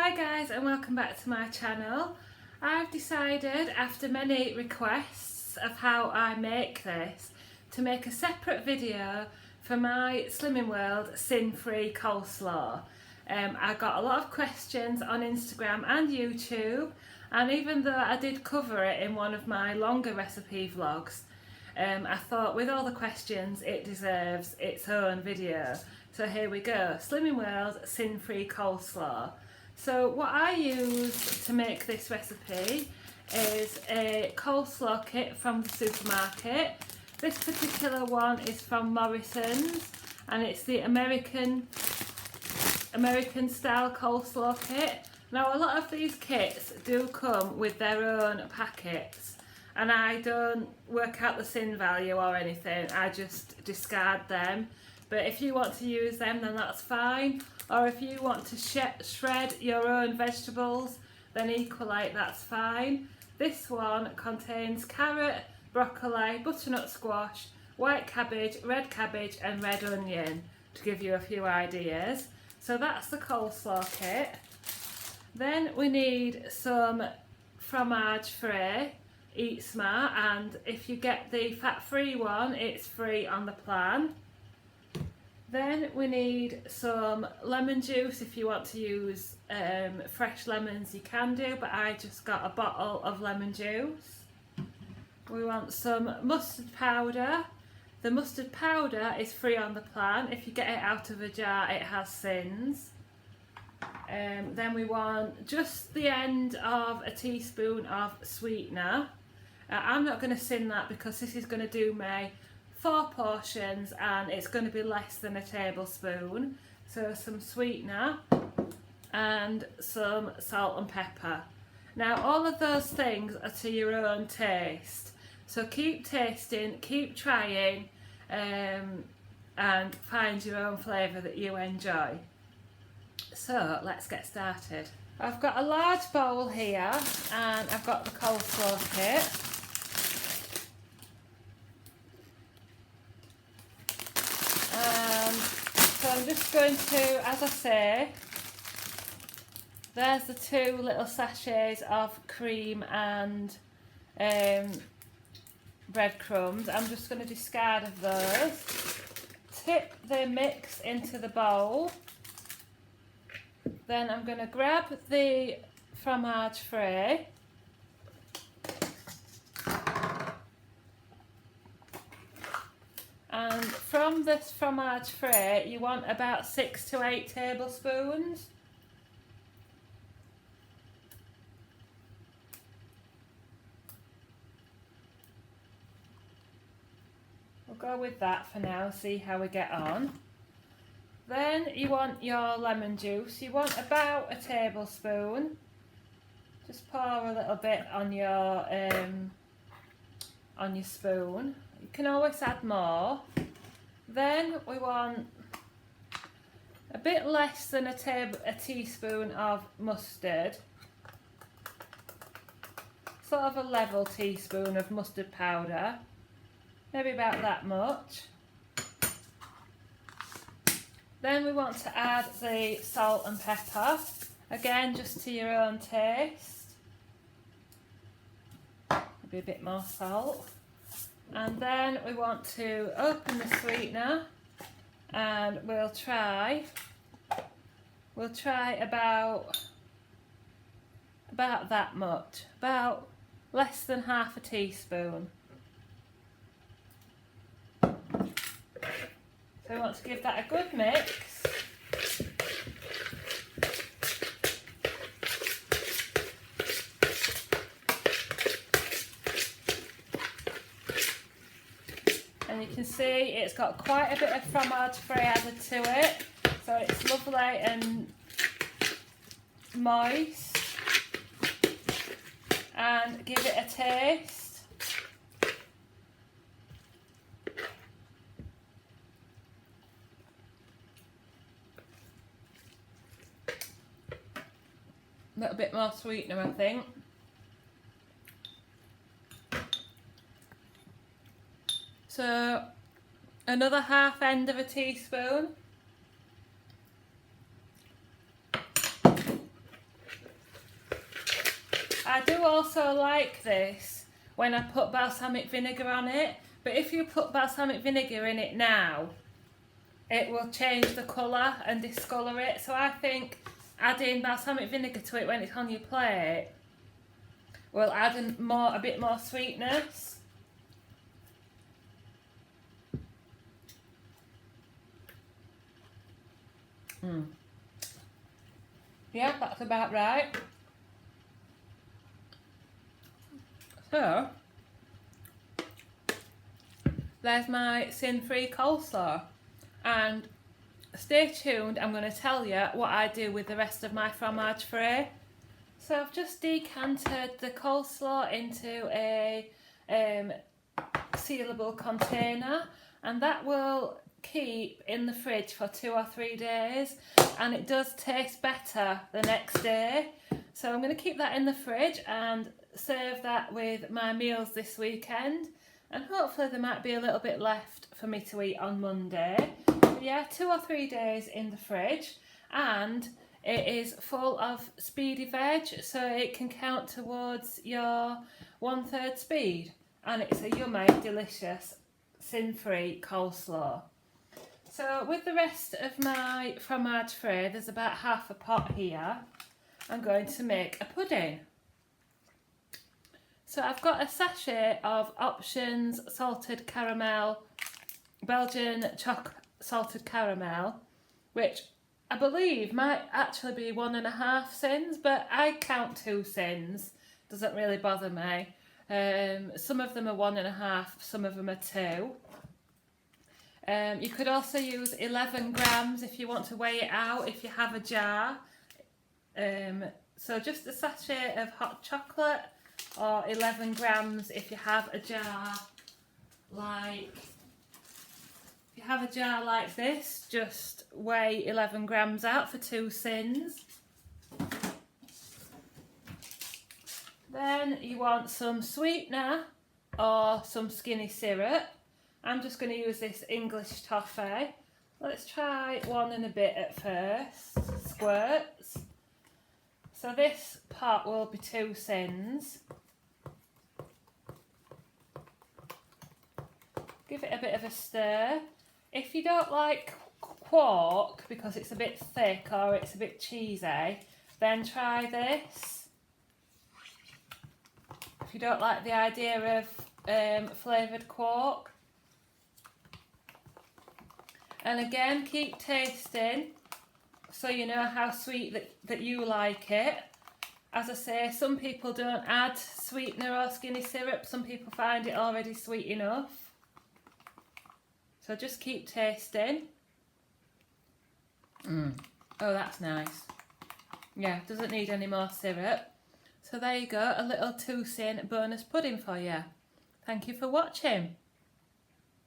Hi guys, and welcome back to my channel. I've decided, after many requests of how I make this, to make a separate video for my Slimming World sin-free coleslaw. I got a lot of questions on Instagram and YouTube, and even though I did cover it in one of my longer recipe vlogs, I thought with all the questions it deserves its own video. So here we go, Slimming World sin-free coleslaw. So what I use to make this recipe is a coleslaw kit from the supermarket. This particular one is from Morrison's and it's the American style coleslaw kit. Now a lot of these kits do come with their own packets and I don't work out the sin value or anything, I just discard them. But if you want to use them, then that's fine. Or if you want to shred your own vegetables, then equally that's fine. This one contains carrot, broccoli, butternut squash, white cabbage, red cabbage and red onion, to give you a few ideas. So that's the coleslaw kit. Then we need some fromage frais, Eat Smart, and if you get the fat-free one, it's free on the plan. Then we need some lemon juice. If you want to use fresh lemons you can do, but I just got a bottle of lemon juice. We want some mustard powder. The mustard powder is free on the plan. If you get it out of a jar it has sins. Then we want just the end of a teaspoon of sweetener. I'm not going to sin that because this is going to do me 4 portions and it's going to be less than a tablespoon. So some sweetener and some salt and pepper. Now all of those things are to your own taste, so keep tasting, keep trying, and find your own flavour that you enjoy. So let's get started. I've got a large bowl here and I've got the coleslaw kit. So I'm just going to, as I say, there's the 2 little sachets of cream and breadcrumbs. I'm just going to discard of those. Tip the mix into the bowl. Then I'm going to grab the fromage frais. And from this fromage frais you want about 6 to 8 tablespoons. We'll go with that for now, see how we get on. Then you want your lemon juice. You want about a tablespoon. Just pour a little bit on your spoon. You can always add more. Then we want a bit less than a teaspoon of mustard. Sort of a level teaspoon of mustard powder. Maybe about that much. Then we want to add the salt and pepper. Again, just to your own taste. Maybe a bit more salt. And then we want to open the sweetener and we'll try about that much, about less than half a teaspoon. So we want to give that a good mix. And you can see it's got quite a bit of fromage frais added to it, so it's lovely and moist. And give it a taste. A little bit more sweetener, I think. So another half end of a teaspoon. I do also like this when I put balsamic vinegar on it, but if you put balsamic vinegar in it now, it will change the colour and discolour it. So I think adding balsamic vinegar to it when it's on your plate will add a bit more sweetness. Yeah, that's about right. So, there's my sin-free coleslaw. And stay tuned, I'm going to tell you what I do with the rest of my fromage frais. So I've just decanted the coleslaw into a sealable container, and that will keep in the fridge for 2 or 3 days, and it does taste better the next day. So I'm going to keep that in the fridge and serve that with my meals this weekend, and hopefully there might be a little bit left for me to eat on Monday. But yeah, 2 or 3 days in the fridge, and it is full of speedy veg, so it can count towards your 1/3 speed, and it's a yummy, delicious, sin-free coleslaw. So with the rest of my fromage frais, there's about half a pot here. I'm going to make a pudding. So I've got a sachet of Options salted caramel, Belgian choc salted caramel, which I believe might actually be 1.5 sins, but I count 2 sins. Doesn't really bother me. Some of them are 1.5, some of them are 2. You could also use 11 grams if you want to weigh it out, if you have a jar. So just a sachet of hot chocolate, or 11 grams if you have a jar like this. Just weigh 11 grams out for 2 sins. Then you want some sweetener or some skinny syrup. I'm just going to use this English toffee. Let's try 1 and a bit at first, squirts. So this pot will be 2 sins. Give it a bit of a stir. If you don't like quark because it's a bit thick or it's a bit cheesy, then try this. If you don't like the idea of flavoured quark. And again, keep tasting so you know how sweet that you like it. As I say, some people don't add sweetener or skinny syrup. Some people find it already sweet enough. So just keep tasting. Oh, that's nice. Yeah, doesn't need any more syrup. So there you go, a little 2 sin bonus pudding for you. Thank you for watching.